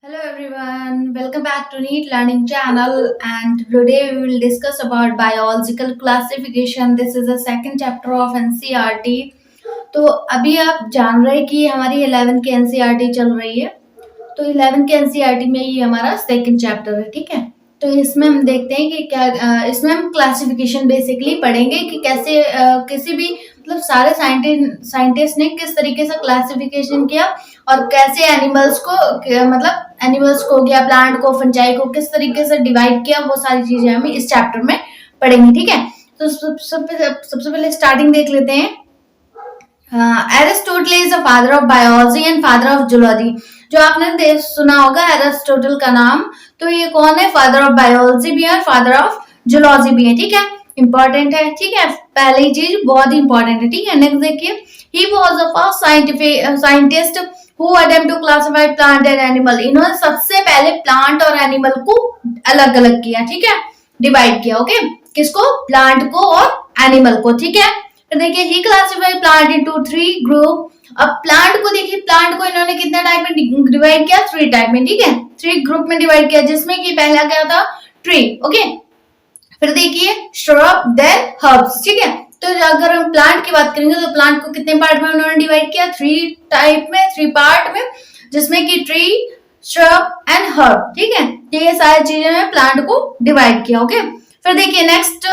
Hello everyone, welcome back to Neat Learning channel and today we will discuss about biological classification. This is the second chapter of NCERT. तो अभी आप जान रहे हैं कि हमारी 11 की NCERT चल रही है। तो 11 के एनसीईआरटी में ये हमारा सेकंड चैप्टर है, ठीक है। तो इसमें हम देखते हैं कि क्या इसमें हम क्लासिफिकेशन बेसिकली पढ़ेंगे कि कैसे किसी भी मतलब सारे साइंटिस्ट ने किस तरीके से क्लासिफिकेशन किया और कैसे एनिमल्स को मतलब एनिमल्स को या प्लांट को फंजाई को किस तरीके से डिवाइड किया, वो सारी चीजें हम इस चैप्टर में पढ़ेंगे, ठीक है। तो सबसे पहले स्टार्टिंग देख लेते हैं। Aristotle is the father of biology and father of zoology. जो आपने सुना होगा एरिस्टोटल का नाम, तो ये कौन है? फादर ऑफ बायोलॉजी भी है, फादर ऑफ जूलॉजी भी है, ठीक है। इंपॉर्टेंट है, ठीक है। पहली चीज बहुत ही इंपॉर्टेंट है, ठीक है। नेक्स्ट देखिए, he was the first scientist who attempt to classify plant and animal. इन्होंने सबसे पहले प्लांट और एनिमल को अलग अलग किया, ठीक है, डिवाइड किया। ओके, किसको? प्लांट को और एनिमल को, ठीक है। तो देखिए, ही क्लासिफाई प्लांट इनटू 3 ग्रुप। अब प्लांट को देखिए, प्लांट को इन्होंने कितने टाइप में डिवाइड किया? 3 टाइप में, ठीक है। 3 ग्रुप में डिवाइड किया, जिसमें कि पहला क्या था? Tree, okay. फिर देखिए श्रब, देन हर्ब्स, ठीक है। तो अगर हम प्लांट की बात करेंगे तो प्लांट को कितने पार्ट में उन्होंने डिवाइड किया? 3 टाइप में, 3 पार्ट में, जिसमें कि ट्री, श्रब एंड हर्ब, ठीक है। ये सारी चीजें में प्लांट को डिवाइड किया, ओके। फिर देखिए नेक्स्ट,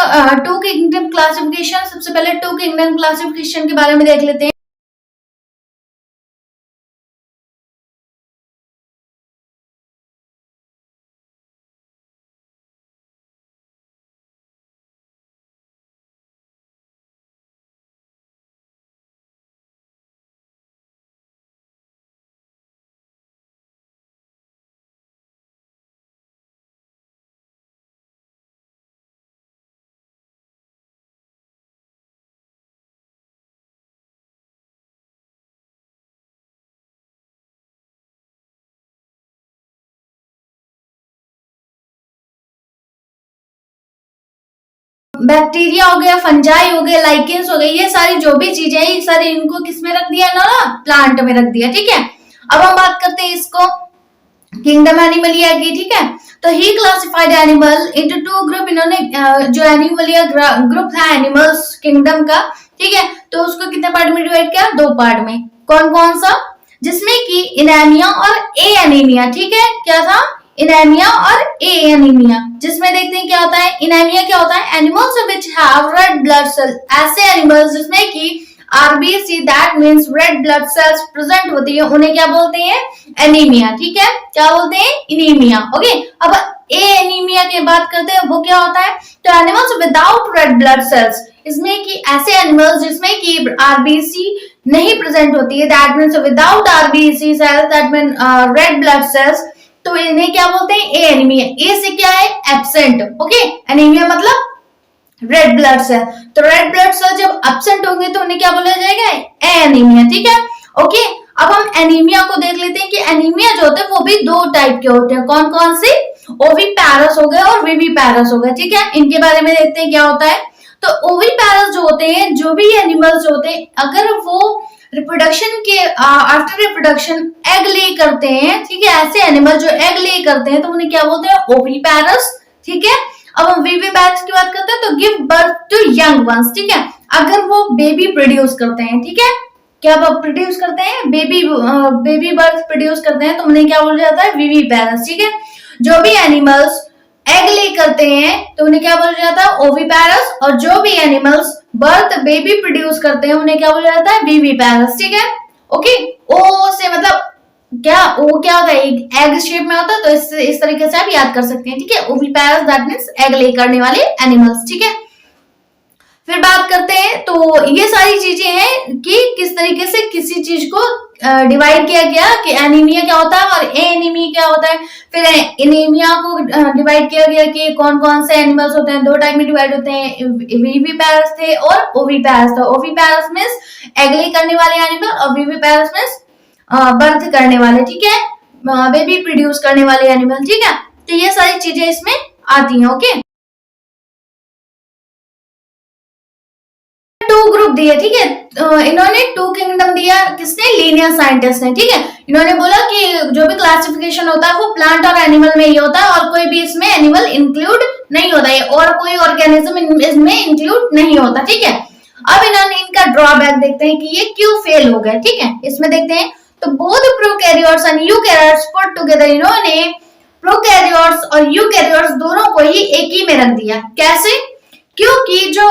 टू किंगडम क्लासिफिकेशन। सबसे पहले टू किंगडम क्लासिफिकेशन के बारे में देख लेते हैं। बैक्टीरिया हो गया, फंजाई हो गए, लाइकेंस हो गए, ये सारी जो भी चीजें हैं, ये सारी इनको किसमें रख दिया ना? प्लांट में रख दिया, ठीक है। अब हम बात करते हैं इसको किंगडम एनिमलिया की, ठीक है। तो ही क्लासिफाइड एनिमल इनटू 2 ग्रुप। इन्होंने जो एनिमलिया ग्रुप था एनिमल्स किंगडम का, ठीक है, तो उसको कितने पार्ट में डिवाइड किया? 2 पार्ट में। कौन कौन सा? जिसमें कि इनेमिया और ए एनीमिया, ठीक है। क्या था? इनेमिया और ए एनीमिया। जिसमें देखते हैं क्या होता है। इनेमिया क्या होता है? Animals which have red blood cell. ऐसे एनिमल्स जिसमें कि RBC, that means red blood cells present होती है, उन्हें क्या बोलते हैं? एनीमिया, ठीक है। क्या बोलते हैं? Anaemia, okay. अब ए एनीमिया की बात करते हैं, वो क्या होता है? तो animals without red blood sales. इसमें कि ऐसे एनिमल्स जिसमें कि आरबीसी नहीं प्रेजेंट होती है, that means without RBC cells, that mean red blood cells, तो इन्हें क्या बोलते हैं? ए एनीमिया। ए से क्या है? Absent, okay. एनीमिया मतलब रेड ब्लड सेल। तो रेड ब्लड सेल जब एब्सेंट होंगे तो उन्हें क्या बोला जाएगा? ए एनीमिया, ठीक है, ओके। अब हम एनीमिया को देख लेते हैं कि एनीमिया जो होते हैं वो भी 2 टाइप के होते हैं। कौन कौन से? ओविपैरस हो गए और विविपैरस हो गए, ठीक है। इनके बारे में देखते हैं क्या होता है। तो ओविपैरस जो होते हैं, जो भी एनिमल्स होते हैं, अगर वो रिप्रोडक्शन के आफ्टर रिप्रोडक्शन एग ले करते हैं, ठीक है, ऐसे एनिमल जो एग ले करते हैं तो उन्हें क्या बोलते हैं? ओविपैरस, ठीक है। अब हम विविपैरस की बात करते हैं, तो give birth to young ones, ठीक है। अगर वो बेबी प्रोड्यूस करते हैं, ठीक है, क्या वो प्रोड्यूस करते हैं? बेबी बर्थ प्रोड्यूस करते हैं, तो उन्हें क्या बोला जाता है? विविपैरस, ठीक है। जो भी एनिमल्स एग ले करते हैं तो उन्हें क्या बोला जाता है? ओविपैरस। और जो भी एनिमल्स बर्थ बेबी प्रोड्यूस करते हैं उन्हें क्या बोला जाता है? विविपैरस, ठीक है, ओके। ओ से मतलब क्या? वो क्या होता है? एक एग शेप में होता है, तो इस तरीके से आप याद कर सकते हैं, ठीक है। ओविपैरस दैट मीन्स एग ले करने वाले एनिमल्स, ठीक है। फिर बात करते हैं, तो ये सारी चीजें हैं कि किस तरीके से किसी चीज को डिवाइड किया गया कि एनीमिया क्या होता है और ए एनीमिया क्या होता है। फिर एनीमिया को डिवाइड किया गया कि कौन कौन से एनिमल्स होते हैं। 2 टाइप में डिवाइड होते हैं, विविपैरस थे और ओविपैरस था। ओविपैरस मीन्स एग ले करने वाले एनिमल और विविपैरस मीन्स बर्थ करने वाले, ठीक है, बेबी प्रोड्यूस करने वाले एनिमल, ठीक है। तो ये सारी चीजें इसमें आती हैं, ओके। 2 ग्रुप दिए दिए, ठीक है। इन्होंने 2 किंगडम दिया, किसने? लीनियर साइंटिस्ट ने, ठीक है। इन्होंने बोला कि जो भी क्लासिफिकेशन होता है वो प्लांट और एनिमल में ही होता है और कोई भी इसमें एनिमल इंक्लूड नहीं होता है और कोई ऑर्गेनिज्म इसमें इंक्लूड नहीं होता, ठीक है। अब इन्होंने इनका ड्रॉबैक देखते हैं कि ये क्यों फेल हो गए, ठीक है। इसमें देखते हैं तो both prokaryotes and eukaryotes put together, इन्होंने प्रोकैरियोट्स और यूकैरियोट्स दोनों को ही एक ही में रख दिया। कैसे? क्योंकि जो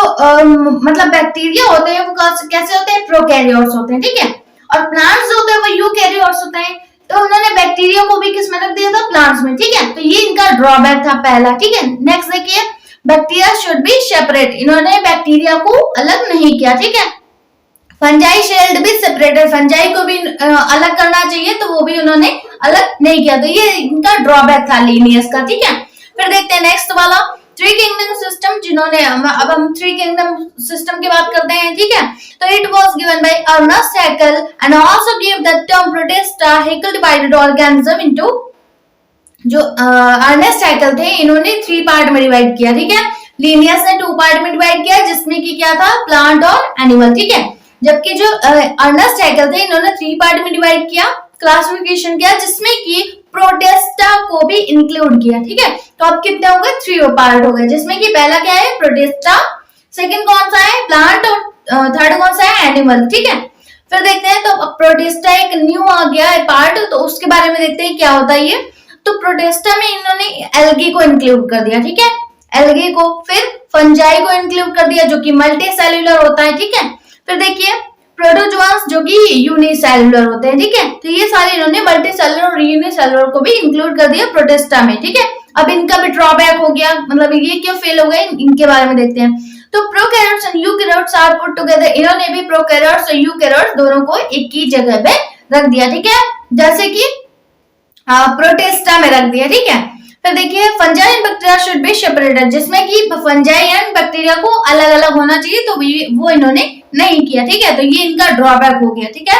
मतलब बैक्टीरिया होते हैं वो कैसे होते हैं? प्रोकैरियोट्स होते हैं, ठीक है। और प्लांट्स जो होते हैं वो यूकैरियोट्स होते हैं। तो उन्होंने बैक्टीरिया को भी किस में रख दिया था? प्लांट्स में, ठीक है। तो ये इनका ड्रॉबैक था पहला, ठीक है। नेक्स्ट देखिए, बैक्टीरिया शुड बी सेपरेट, इन्होंने बैक्टीरिया को अलग नहीं किया, ठीक है। फंजाई शेल्ड भी सेपरेटेड, फंजाई को भी अलग करना चाहिए तो वो भी उन्होंने अलग नहीं किया। तो ये इनका ड्रॉबैक था लीनियस का, ठीक है। फिर देखते हैं नेक्स्ट वाला 3 किंगडम सिस्टम, जिन्होंने अब हम 3 किंगडम सिस्टम की बात करते हैं, ठीक है। तो it was given by Ernst Haeckel and also give the term protista. Haeckel divided organism into, जो अर्नेस्ट हैकेल थे इन्होंने 3 पार्ट में डिवाइड किया, ठीक है। लीनियस ने 2 पार्ट में डिवाइड किया जिसमें कि क्या था? प्लांट और एनिमल, ठीक है। जबकि जो अर्नेस्ट हैकेल थे इन्होंने 3 पार्ट में डिवाइड किया, क्लासिफिकेशन किया जिसमें कि प्रोटिस्टा को भी इंक्लूड किया, ठीक है। तो अब कितने हो गए? 3 पार्ट हो गए, जिसमें कि पहला क्या है? प्रोटिस्टा, सेकंड कौन सा है? प्लांट, और थर्ड कौन सा है? एनिमल, ठीक है। फिर देखते हैं तो प्रोटिस्टा एक न्यू आ गया है पार्ट, तो उसके बारे में देखते हैं क्या होता है ये। तो प्रोटिस्टा में इन्होंने एल्गी को इंक्लूड कर दिया, ठीक है, एल्गी को। फिर फंजाई को इंक्लूड कर दिया जो कि मल्टी सेल्यूलर होता है, ठीक है। फिर देखिए प्रोटोजोआंस जो कि यूनिसेल्युलर होते हैं, ठीक है। तो ये सारे इन्होंने मल्टी सेल्युलर और यूनिसेल्युलर को भी इंक्लूड कर दिया प्रोटिस्टा में, ठीक है। अब इनका भी ड्रॉबैक हो गया, मतलब ये क्यों फेल हो गए इनके बारे में देखते हैं। तो prokaryotes and eukaryotes are put together, इन्होंने भी प्रोकैरियोट्स और यूकैरियोट्स दोनों को एक ही जगह पे रख दिया, ठीक है, जैसे कि प्रोटिस्टा में रख दिया, ठीक है। फिर देखिए fungi and bacteria should be separated, जिसमें कि फंजाई एंड बैक्टीरिया को अलग अलग होना चाहिए, तो वो इन्होंने नहीं किया, ठीक है। तो ये इनका ड्रॉबैक हो गया, ठीक है।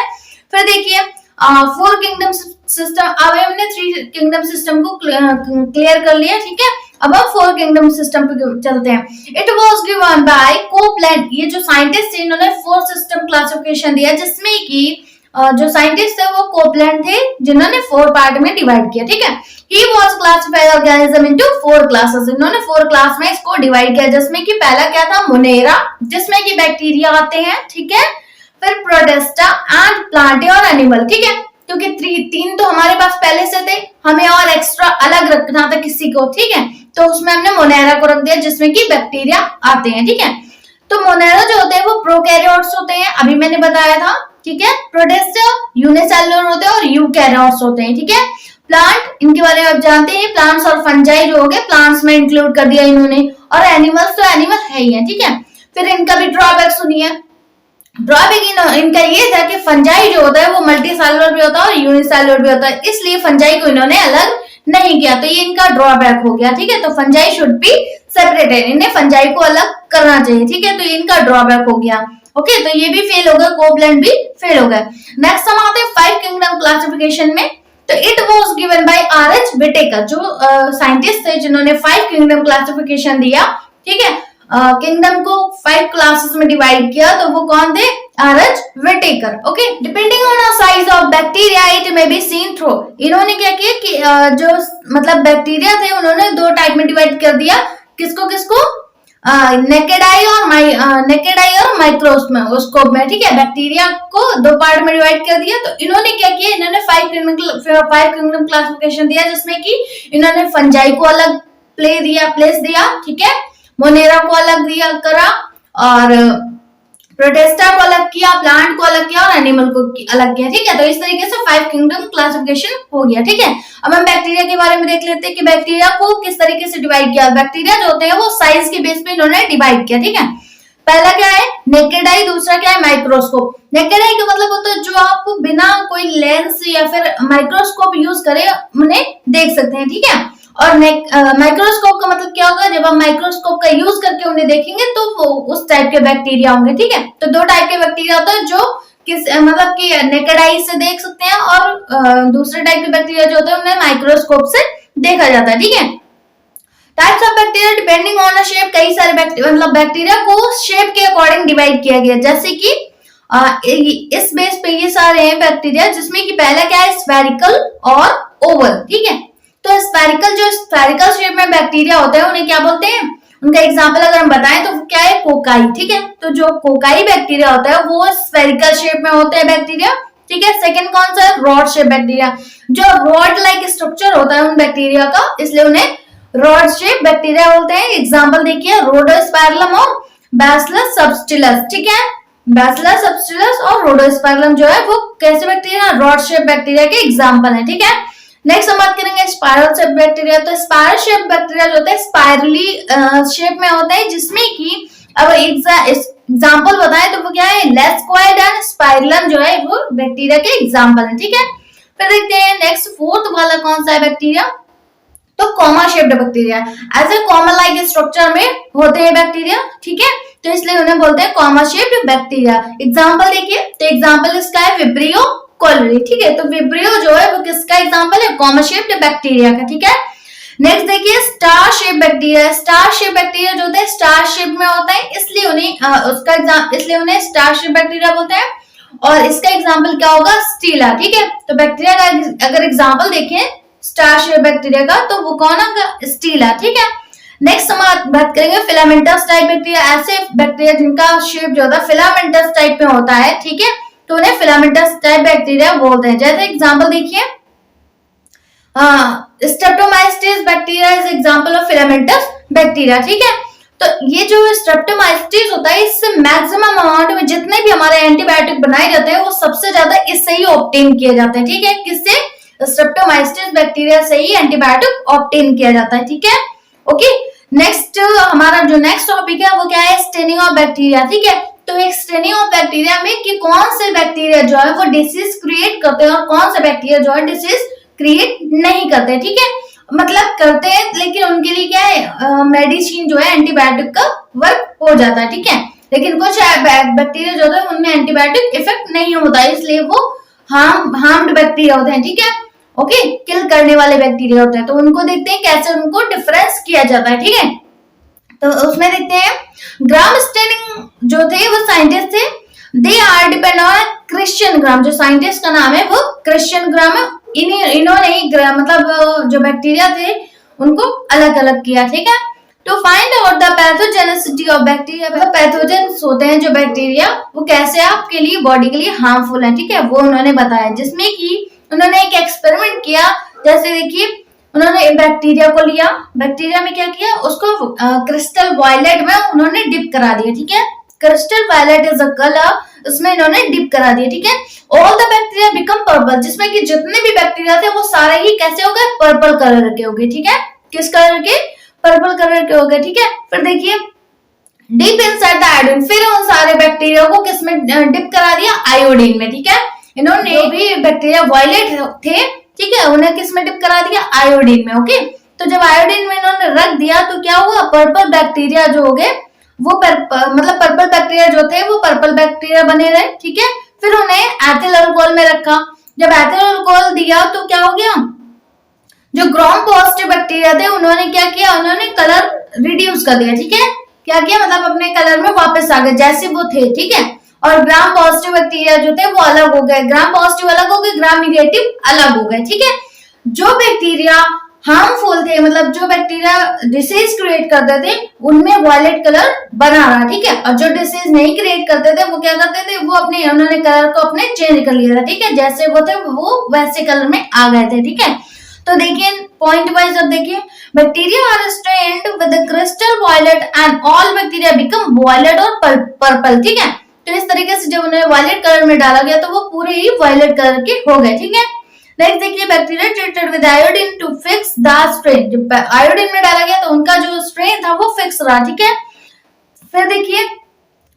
फिर देखिए 4 किंगडम सिस्टम, अब हमने 3 किंगडम सिस्टम को क्लियर कर लिया, ठीक है। अब हम 4 किंगडम सिस्टम पे चलते हैं। It was given bye Copeland, ये जो साइंटिस्ट थे इन्होंने 4 सिस्टम क्लासिफिकेशन दिया, जिसमें कि जो साइंटिस्ट थे वो कोपलैंड थे जिन्होंने 4 पार्ट में डिवाइड किया, ठीक है। He was classified organism into 4 classes, इन्होंने 4 क्लास में इसको डिवाइड किया, जिसमें कि पहला क्या था? मोनेरा, जिसमें कि बैक्टीरिया आते हैं, ठीक है। फिर प्रोटिस्टा एंड प्लांट और एनिमल, ठीक है। क्योंकि 3 तो हमारे पास पहले से थे, हमें और एक्स्ट्रा अलग रखना था किसी को, ठीक है। तो उसमें हमने मोनेरा को रख दिया जिसमें कि बैक्टीरिया आते हैं, ठीक है। तो मोनेरा जो होते हैं वो प्रोकैरियोट्स होते हैं, अभी मैंने बताया था, ठीक है। प्रोटिस्टा यूनिसेल्युलर होते हैं और यूकैरियोट्स होते हैं, ठीक है। प्लांट, इनके बारे में आप जानते हैं, प्लांट्स और फंजाई जो हो गए प्लांट्स में इंक्लूड कर दिया इन्होंने, और एनिमल्स तो एनिमल है ही है, ठीक है। फिर इनका भी ड्रॉबैक सुनिए। ड्रॉबैक इनका ये था कि फंजाई जो होता है वो मल्टी सेल्युलर भी होता है और यूनिसेल्युलर भी होता है, इसलिए फंजाई को इन्होंने अलग नहीं किया, तो ये इनका ड्रॉबैक हो गया, ठीक है। तो फंजाई शुड बी सेपरेटेड, इन्हें फंजाई को अलग करना चाहिए, ठीक है। तो ये इनका ड्रॉबैक हो गया, ओके। तो ये भी फेल हो गया, कोपलैंड भी फेल हो गया। नेक्स्ट हम आते हैं 5 किंगडम क्लासिफिकेशन में। तो it was given by R H. Whittaker, जो साइंटिस्ट थे जिन्होंने 5 किंगडम क्लासिफिकेशन दिया, ठीक है। किंगडम को 5 क्लासेस में डिवाइड किया, तो वो कौन थे? R H. Whittaker, okay. Depending on the size of bacteria it may be seen through, इन्होंने क्या किया कि जो मतलब बैक्टीरिया थे उन्होंने 2 टाइप में डिवाइड कर दिया, किसको किसको? नेकेडाई और माइक्रोस्कोप में, ठीक है। बैक्टीरिया को 2 पार्ट में डिवाइड कर दिया। तो इन्होंने क्या किया? इन्होंने 5 किंगडम क्लासिफिकेशन दिया, जिसमें कि इन्होंने फंजाई को अलग प्लेस दिया, ठीक है। मोनेरा को अलग दिया करा, और प्रोटिस्टा को अलग किया, प्लांट को अलग किया और एनिमल को अलग किया, ठीक है। तो इस तरीके से 5 किंगडम क्लासिफिकेशन हो गया, ठीक है। अब हम बैक्टीरिया के बारे में देख लेते हैं कि बैक्टीरिया को किस तरीके से डिवाइड किया। बैक्टीरिया जो होते हैं वो साइज के बेस पे इन्होंने डिवाइड किया, ठीक है। पहला क्या है? नेकेडाई, दूसरा क्या है? माइक्रोस्कोप। नेकेडाई का मतलब होता है जो आप बिना कोई लेंस या फिर माइक्रोस्कोप यूज करे उन्हें देख सकते हैं, ठीक है। और माइक्रोस्कोप का मतलब क्या होगा? जब हम माइक्रोस्कोप का यूज करके उन्हें देखेंगे तो वो उस टाइप के बैक्टीरिया होंगे, ठीक है। तो 2 टाइप के बैक्टीरिया होता है, जो मतलब कि नेकेड आई से देख सकते हैं, और दूसरे टाइप के बैक्टीरिया जो होते हैं उन्हें माइक्रोस्कोप से देखा जाता है, ठीक है। Types of bacteria depending on the shape, कई सारे बैक्टीरिया मतलब बैक्टीरिया को शेप के अकॉर्डिंग डिवाइड किया गया, जैसे कि इस बेस पे ये सारे हैं बैक्टीरिया, जिसमें कि पहला क्या है स्फेरिकल और ओवल, ठीक है। तो स्फेरिकल शेप में बैक्टीरिया होते हैं उन्हें क्या बोलते हैं, उनका एग्जांपल अगर हम बताएं तो क्या है कोकाई, ठीक है। तो जो कोकाई बैक्टीरिया होता है वो स्फेरिकल शेप में होते हैं बैक्टीरिया, ठीक है। सेकंड कौन सा है रॉड शेप बैक्टीरिया, जो रॉड लाइक स्ट्रक्चर होता है उन बैक्टीरिया का, इसलिए उन्हें रॉड शेप बैक्टीरिया बोलते हैं। एग्जांपल देखिए रोडोस्पाइरलम और बैसिलस सबटिलिस, ठीक है। बैसिलस सबटिलिस और रोडोस्पाइरलम जो है वो कैसे बैक्टीरिया, रॉड शेप बैक्टीरिया के एग्जांपल है, ठीक है। नेक्स्ट हम बात करेंगे स्पाइरल शेप बैक्टीरिया। तो स्पाइरल शेप बैक्टीरिया जो होते हैं स्पाइरली शेप में होते हैं, जिसमें कि अब एग्जांपल बताएं तो वो क्या है लेस्कोइड एंड स्पाइरलम जो है वो बैक्टीरिया के एग्जांपल है, ठीक है। फिर देखते हैं नेक्स्ट फोर्थ वाला कौन सा है बैक्टीरिया, तो कॉमा शेप्ड बैक्टीरिया। ऐसे कॉमा लाइक स्ट्रक्चर में होते हैं बैक्टीरिया, ठीक है, तो इसलिए उन्हें बोलते हैं कॉमा शेप्ड बैक्टीरिया। एग्जांपल देखिए, तो एग्जांपल इसका है विब्रियो कोलरी, ठीक है। तो विब्रियो जो है वो किसका एग्जांपल है, कॉमा शेप्ड बैक्टीरिया का, ठीक है। नेक्स्ट देखिए star shape bacteria. Star shape bacteria जो होते हैं स्टार शेप में होता है, इसलिए उन्हें स्टार शेप बैक्टीरिया बोलते हैं। और इसका एग्जांपल क्या होगा स्टीला, ठीक है। तो बैक्टीरिया का अगर एग्जांपल देखें स्टार शेप बैक्टीरिया का तो वो कौन होगा स्टीला, ठीक है। नेक्स्ट हम बात करेंगे फिलामेंटस टाइप बैक्टीरिया। ऐसे बैक्टीरिया जिनका शेप जो होता है फिलामेंटस टाइप में होता है, ठीक है, तो उन्हें फिलामेंटस टाइप बैक्टीरिया बोलते हैं। जैसे एग्जांपल देखिए streptomyces bacteria is example of filamentous bacteria, ठीक है। तो ये जो स्ट्रेप्टोमाइस्टिस होता है इससे मैक्सिमम अमाउंट में जितने भी हमारे एंटीबायोटिक बनाए जाते हैं वो सबसे ज्यादा इससे ही ऑब्टेन किए जाते हैं, ठीक है। किससे, स्ट्रेप्टोमाइस्टिस बैक्टीरिया से ही एंटीबायोटिक ऑब्टेन किया जाता है, ठीक है। ओके, नेक्स्ट हमारा जो नेक्स्ट टॉपिक है वो क्या है स्टेनिंग ऑफ बैक्टीरिया, ठीक है। तो एक स्टेनिंग ऑफ बैक्टीरिया में कि कौन से बैक्टीरिया जो है वो डिसीज क्रिएट करते हैं और कौन से बैक्टीरिया जो है डिसीज क्रिएट नहीं करते, ठीक है। मतलब करते हैं लेकिन उनके लिए क्या है मेडिसिन जो है एंटीबायोटिक का वर्क हो जाता है, ठीक है। लेकिन कुछ बैक्टीरिया जो है उनमें एंटीबायोटिक इफेक्ट नहीं होता है, इसलिए वो हार्म्ड बैक्टीरिया होते हैं, ठीक है। ओके, किल करने वाले बैक्टीरिया होते हैं। तो उनको देखते हैं कैसे उनको डिफरेंस किया जाता है, ठीक है। तो उसमें देखते हैं ग्राम स्टेनिंग जो थे वो साइंटिस्ट थे, they are depend on Christian Gram. जो साइंटिस्ट का नाम है वो क्रिश्चियन ग्राम है। इन्होंने मतलब जो बैक्टीरिया थे उनको अलग अलग किया, ठीक है। To find out the pathogenicity of bacteria, मतलब पैथोजेंस होते हैं जो बैक्टीरिया वो कैसे आपके लिए बॉडी के लिए हार्मफुल है, ठीक है, वो उन्होंने बताया। जिसमें कि उन्होंने एक एक्सपेरिमेंट किया, जैसे देखिए उन्होंने बैक्टीरिया को लिया, बैक्टीरिया में क्या किया उसको क्रिस्टल वायलेट में उन्होंने डिप करा दिया, ठीक है। Crystal violet is a colour, उसमें इन्होंने डिप करा दिया, ठीक है। All the bacteria become purple, जिसमें कि जितने भी बैक्टीरिया थे वो सारे ही कैसे हो गए पर्पल कलर के हो गए, ठीक है। किस कलर के, पर्पल कलर के हो गए, ठीक है। फिर देखिए डिप इनसाइड द आयोडीन, फिर उन सारे बैक्टीरिया को किसमें डिप करा दिया आयोडीन में, ठीक है। इन्होंने जो भी बैक्टीरिया वायलेट थे, ठीक है, उन्हें किसमें डिप करा दिया आयोडीन में, ओके। तो जब आयोडीन में इन्होंने रख दिया तो क्या हुआ पर्पल बैक्टीरिया जो हो गए वो मतलब पर्पल बैक्टीरिया जो थे वो पर्पल बैक्टीरिया बने रहे, ठीक है। फिर उन्हें एथिल अल्कोहल में रखा, जब एथिल अल्कोहल दिया तो क्या हो गया जो ग्राम पॉजिटिव बैक्टीरिया थे उन्होंने क्या किया, उन्होंने कलर रिड्यूस कर दिया, ठीक है। क्या किया, मतलब अपने कलर में वापस आ गए जैसे वो थे, ठीक है। और ग्राम पॉजिटिव बैक्टीरिया जो थे वो अलग हो गए, ग्राम पॉजिटिव अलग हो गए, ग्राम निगेटिव अलग हो गए, ठीक है। जो बैक्टीरिया हार्मफुल थे, मतलब जो बैक्टीरिया डिसीज क्रिएट करते थे उनमें वायलेट कलर बना रहा, ठीक है। और जो डिसीज नहीं क्रिएट करते थे वो क्या करते थे, वो अपने उन्होंने कलर को अपने चेंज कर लिया था, ठीक है। जैसे वो थे वो वैसे कलर में आ गए थे, ठीक है। तो देखिए पॉइंट वाइज अब देखिए bacteria are stained with the crystal violet and all bacteria become violet और पर्पल, ठीक है। तो इस तरीके से जब उन्हें वायलेट कलर में डाला गया तो वो पूरे ही वायलेट कलर के हो गए, ठीक है। नेक्स्ट देखिए bacteria treated with iodine to fix the strain, जब आयोडीन में डाला गया तो उनका जो स्ट्रेन था वो फिक्स रहा, ठीक है। फिर देखिए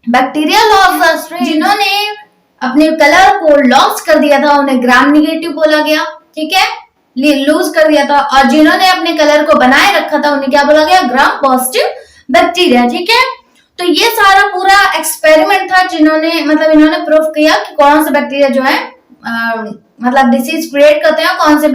बैक्टीरिया लॉस द स्ट्रेन, जिन्होंने अपने कलर को लॉस कर दिया था उन्हें ग्राम निगेटिव बोला गया, ठीक है, लूज कर दिया था। और जिन्होंने अपने कलर को बनाए रखा था उन्हें क्या बोला गया, ग्राम पॉजिटिव बैक्टीरिया, ठीक है। तो ये सारा पूरा एक्सपेरिमेंट था जिन्होंने मतलब इन्होंने प्रूफ किया कि कौन सा बैक्टीरिया जो है मतलब डिसीज क्रिएट करते हैं, कौन से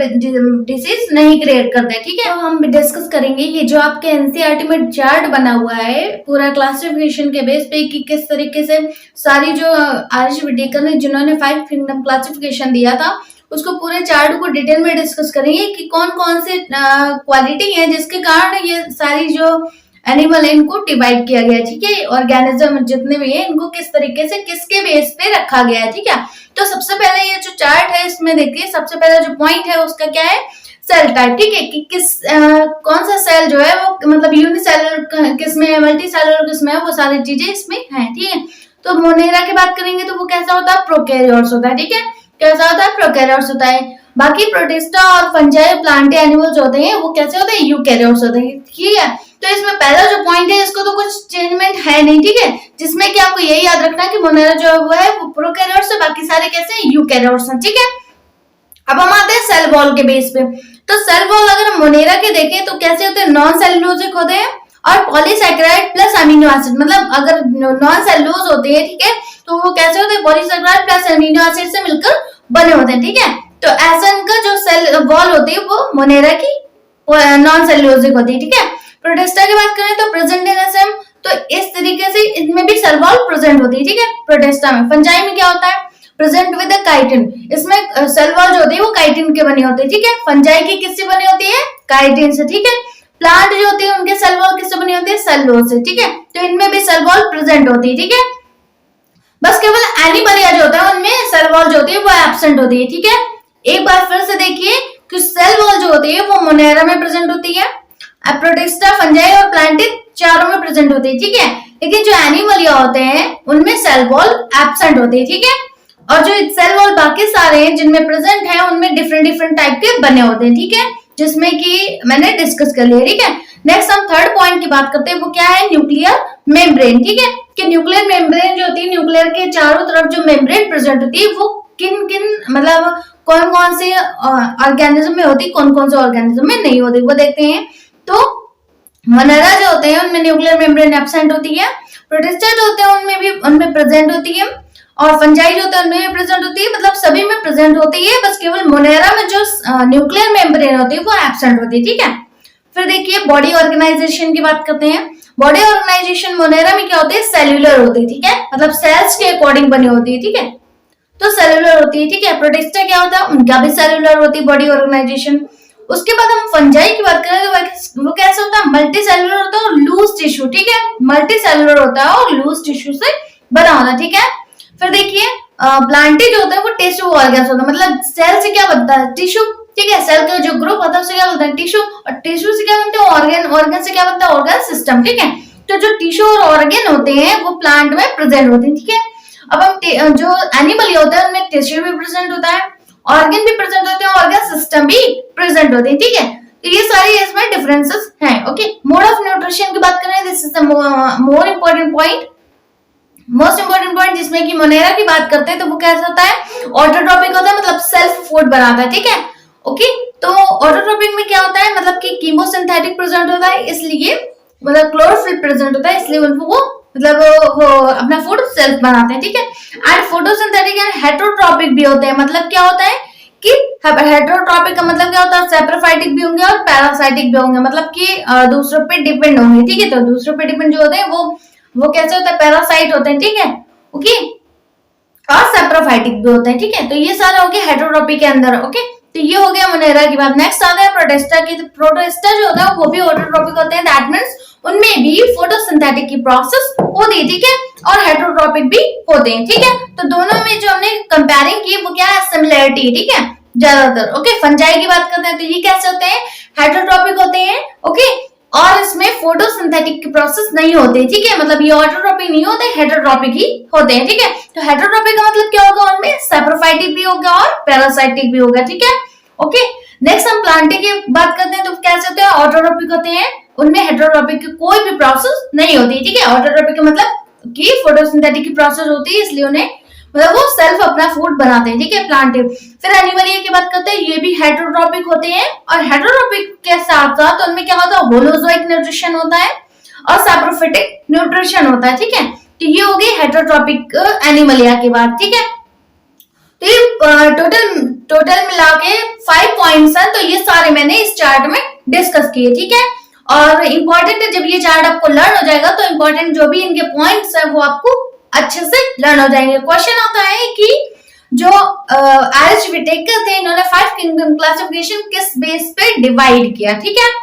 डिसीज नहीं क्रिएट करते हैं, ठीक है। तो हम डिस्कस करेंगे ये जो आपके एनसीईआरटी में चार्ट बना हुआ है पूरा क्लासिफिकेशन के बेस पे कि किस तरीके से सारी जो आर्यश विटेकर ने जिन्होंने 5 किंगडम क्लासिफिकेशन दिया था उसको पूरे चार्ट को डिटेल में डिस्कस करेंगे कि कौन कौन से क्वालिटी है जिसके कारण ये सारी जो एनिमल है इनको डिवाइड किया गया है, ठीक है। ऑर्गेनिज्म जितने भी है इनको किस तरीके से किसके बेस पे रखा गया है, ठीक है। तो सबसे पहले ये जो चार्ट है इसमें देखिए सबसे पहला जो पॉइंट है उसका क्या है, सेल टाइप, ठीक है, कि किस कौन सा सेल जो है वो मतलब यूनिसेलुलर किसमें है, मल्टी सेलुलर किसमें है, वो सारी चीजें इसमें है, ठीक है। तो मोनेरा की बात करेंगे तो वो कैसा होता है, प्रोकैरियोट्स होता है, ठीक है, कैसा होता है, प्रोकैरियोट्स होता है। बाकी प्रोटिस्टा और फंजाई प्लांटी एनिमल्स होते हैं वो कैसे होते हैं, यूकैरियोट्स होते हैं, ठीक है। तो इसमें पहला जो पॉइंट है इसको तो कुछ चेंजमेंट है नहीं, ठीक है, जिसमें कि आपको यही याद रखना है कि मोनेरा जो है वो प्रोकैरियोट्स है, बाकी सारे कैसे यूकैरियोट्स हैं, ठीक है। अब हम आते हैं सेल वॉल के बेस पे। तो सेल वॉल अगर हम मोनेरा के देखें तो कैसे होते हैं, नॉन सेलुलोजिक होते हैं और पॉलीसैकेराइड प्लस अमीनो एसिड, मतलब अगर नॉन सेलुलोज होते हैं, ठीक है, तो वो कैसे होते हैं, पॉलीसैकेराइड प्लस अमीनो एसिड से मिलकर बने होते हैं, ठीक है। तो ऐसा इनका जो सेल वॉल होती है वो मोनेरा की नॉन सेलुलोजिक होती है, ठीक है। प्रोटिस्टा की बात करें तो प्रेजेंट इन एसएम, तो इस तरीके से इसमें भी सेल वॉल प्रेजेंट होती है, ठीक है, प्रोटिस्टा में। फंजाई में क्या होता है, प्रेजेंट विद काइटिन, इसमें सेल वॉल जो होती है वो काइटिन के बनी होती है, ठीक है। फंजाई की किससे बनी होती है, काइटिन से, ठीक है। प्लांट जो होती है उनके सेल वॉल किससे बनी होती है, सेलुलोज से, ठीक है। तो इनमें भी सेल वॉल प्रेजेंट होती है, ठीक है। बस केवल एनिमलिया जो होता है उनमें सेल वॉल जो होती है वो एब्सेंट होती है, ठीक है। एक बार फिर से देखिए कि सेल वॉल जो होती है वो मोनेरा में प्रेजेंट होती है, प्रोटिस्टा, फंजाई और प्लांटिड चारों में प्रेजेंट होती है, ठीक है। लेकिन जो एनिमलिया होते हैं उनमें सेल वॉल एब्सेंट होती है, ठीक है। और जो सेल वॉल बाकी सारे हैं जिनमें प्रेजेंट है उनमें डिफरेंट डिफरेंट टाइप के बने होते हैं, ठीक है, जिसमें कि मैंने डिस्कस कर लिया, ठीक है। नेक्स्ट हम थर्ड पॉइंट की बात करते हैं, वो क्या है, न्यूक्लियर मेम्ब्रेन, ठीक है, कि न्यूक्लियर मेम्ब्रेन जो होती है, न्यूक्लियर के चारों तरफ जो मेम्ब्रेन प्रेजेंट होती है वो किन किन मतलब कौन कौन से ऑर्गेनिज्म में होती है, कौन कौन से ऑर्गेनिज्म में नहीं होती, वो देखते हैं। तो मोनेरा जो होते हैं उनमें न्यूक्लियर मेम्ब्रेन एब्सेंट होती है, प्रोटिस्टा जो होते हैं उनमें भी उनमें प्रेजेंट होती है, और फंजाई जो होता है उनमें भी प्रेजेंट होती है, मतलब सभी में प्रेजेंट होती है, बस केवल मोनेरा में जो न्यूक्लियर मेम्ब्रेन होती है वो एब्सेंट होती है, ठीक है। फिर देखिए बॉडी ऑर्गेनाइजेशन की बात करते हैं। बॉडी ऑर्गेनाइजेशन मोनेरा में क्या होती है, सेल्यूलर होती है, ठीक है, मतलब सेल्स के अकॉर्डिंग बनी होती है, ठीक है, तो सेल्यूलर होती है, ठीक है। प्रोटिस्टा क्या होता है, उनका भी सेल्यूलर होती है बॉडी ऑर्गेनाइजेशन। उसके बाद हम फंजाई की बात करें तो वो कैसे होता है, मल्टी सेल्यूलर होता है और लूज टिश्यू, ठीक है, मल्टी सेल्यूलर होता है और लूज टिश्यू से बना होता है, ठीक है। फिर देखिए प्लांटी जो होता है वो टिश्यू ऑर्गन्स होता है, मतलब सेल से क्या बनता है, टिश्यू, ठीक है, सेल का जो ग्रुप होता है उससे क्या बनता है, टिश्यू, और टिश्यू से क्या बनता है, ऑर्गन, ऑर्गन से क्या बनता है, ऑर्गन सिस्टम, ठीक है। तो जो टिश्यू और ऑर्गन होते हैं वो प्लांट में प्रेजेंट होते हैं, ठीक है। अब हम जो एनिमल होता है उनमें टिश्यू भी प्रेजेंट होता है, ऑर्गन भी प्रेजेंट होते हैं, ऑर्गन सिस्टम भी प्रेजेंट होते हैं, ठीक है। तो ये सारी इसमें डिफरेंसेस हैं, ओके। मोड ऑफ न्यूट्रिशन की बात करें, this is the more important point, most important point, जिसमें कि मोनेरा की बात करते हैं तो वो कैसा होता है, ऑटोट्रोपिक होता है, मतलब सेल्फ फूड बनाता है, ठीक है, ओके। तो ऑटोट्रोपिक में क्या होता है, मतलब कि कीमोसिंथेटिक प्रेजेंट होता है, इसलिए मतलब क्लोरोफिल प्रेजेंट होता है, इसलिए उनको वो मतलब वो अपना फूड सेल्फ बनाते हैं, ठीक है। एंड फोटोसिंथेटिक एंड हेटेरोट्रोपिक भी होते हैं, मतलब क्या होता है कि हेटेरोट्रोपिक का मतलब क्या होता है, सेप्रोफाइटिक भी होंगे और पैरासाइटिक भी होंगे, मतलब कि दूसरों पे डिपेंड होंगे, ठीक है। तो दूसरों पे डिपेंड जो होते हैं वो कैसे होता है, पैरासाइट होते हैं, ठीक है, ओके, और सेप्रोफाइटिक भी होते हैं, ठीक है। तो ये सारे हो गए हेटेरोट्रोपिक के अंदर, ओके। तो ये हो गया मोनेरा की बात। नेक्स्ट आता है प्रोटिस्टा की। तो प्रोटिस्टा जो होता है वो भी ऑटोट्रोपिक होते हैं, दैट मींस उनमें भी फोटोसिंथेटिक की प्रोसेस होती है, ठीक है, और हेटेरोट्रोपिक भी होते हैं, ठीक है। तो दोनों में जो हमने कंपेयरिंग की वो क्या है, सिमिलरिटी, ठीक है, ज्यादातर, ओके। फंजाई की बात करते हैं तो ये कैसे होते हैं, हेटेरोट्रोपिक होते हैं, ओके, और इसमें फोटोसिंथेटिक की प्रोसेस नहीं होती, ठीक है, मतलब ये ऑटोट्रोपिक नहीं होते, हेटेरोट्रोपिक ही होते हैं, ठीक है। तो हेटेरोट्रोपिक का मतलब क्या होगा, उनमें सेप्रोफाइटिक भी होगा और पैरासाइटिक भी होगा, ठीक है, ओके। नेक्स्ट हम प्लांटी की बात करते हैं तो कैसे होते हैं, ऑटोट्रोपिक होते हैं, उनमें हेटेरोट्रोपिक की कोई भी प्रोसेस नहीं होती, ठीक है। ऑटोट्रोपिक का मतलब कि फोटोसिंथेटिक की प्रोसेस होती है, इसलिए उन्हें मतलब वो सेल्फ अपना फूड बनाते हैं, ठीक है, प्लांटिव। फिर एनिमलिया की बात करते हैं, ये भी हेटेरोट्रोपिक होते हैं, और हेटेरोट्रोपिक के साथ साथ उनमें क्या होता है, होलोजोइक न्यूट्रिशन होता है और सैप्रोफिटिक न्यूट्रिशन होता है, ठीक है। तो ये हो गई हेटेरोट्रोपिक एनिमलिया की बात, ठीक है। तो ये टोटल मिला के 5 पॉइंट्स हैं, तो ये सारे मैंने इस चार्ट में डिस्कस किए, ठीक है। और इम्पोर्टेंट है, जब ये चार्ट आपको लर्न हो जाएगा तो इम्पोर्टेंट जो भी इनके पॉइंट्स है वो आपको अच्छे से लर्न हो जाएंगे। क्वेश्चन आता है कि जो आरिस्ट विटेकर थे, इन्होंने 5 किंगडम क्लासिफिकेशन किस बेस पे डिवाइड किया, ठीक है।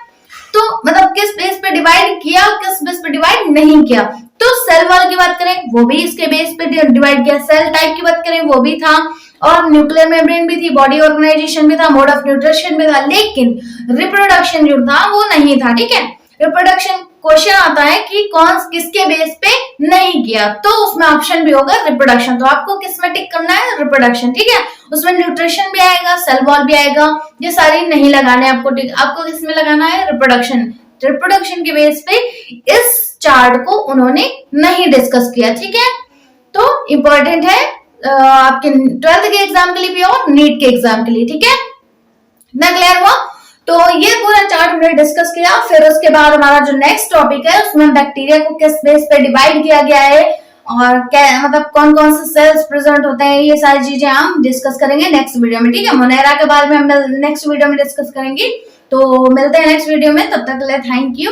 तो मतलब किस बेस पे डिवाइड किया, किस बेस पे डिवाइड नहीं किया। तो सेल वॉल की बात करें वो भी इसके बेस पे डिवाइड किया, सेल टाइप की बात करें वो भी था, और न्यूक्लियर मेम्ब्रेन भी थी, बॉडी ऑर्गेनाइजेशन भी था, मोड ऑफ न्यूट्रिशन भी था, लेकिन रिप्रोडक्शन जो था वो नहीं था, ठीक है। रिप्रोडक्शन क्वेश्चन आता है कि कौन किसके बेस पे नहीं किया, तो उसमें ऑप्शन भी होगा रिप्रोडक्शन। तो आपको किस में टिक करना है, रिप्रोडक्शन, ठीक है। उसमें न्यूट्रिशन भी आएगा, सेल वॉल भी आएगा, ये सारी नहीं लगाने आपको टिक, आपको किस में लगाना है, रिप्रोडक्शन। रिप्रोडक्शन के बेस पे इस चार्ट को उन्होंने नहीं डिस्कस किया, ठीक है। तो इंपॉर्टेंट है आपके 12th के एग्जाम के लिए भी और नीट के एग्जाम के लिए, ठीक है ना। क्लियर हुआ? तो ये पूरा चार्ट हमने डिस्कस किया। फिर उसके बाद हमारा जो नेक्स्ट टॉपिक है उसमें बैक्टीरिया को किस बेस पे डिवाइड किया गया है और क्या मतलब कौन कौन से सेल्स प्रेजेंट होते हैं, ये सारी चीजें हम डिस्कस करेंगे नेक्स्ट वीडियो में, ठीक है। मोनेरा के बारे में हम नेक्स्ट वीडियो में डिस्कस करेंगे। तो मिलते हैं नेक्स्ट वीडियो में, तब तक के लिए थैंक यू।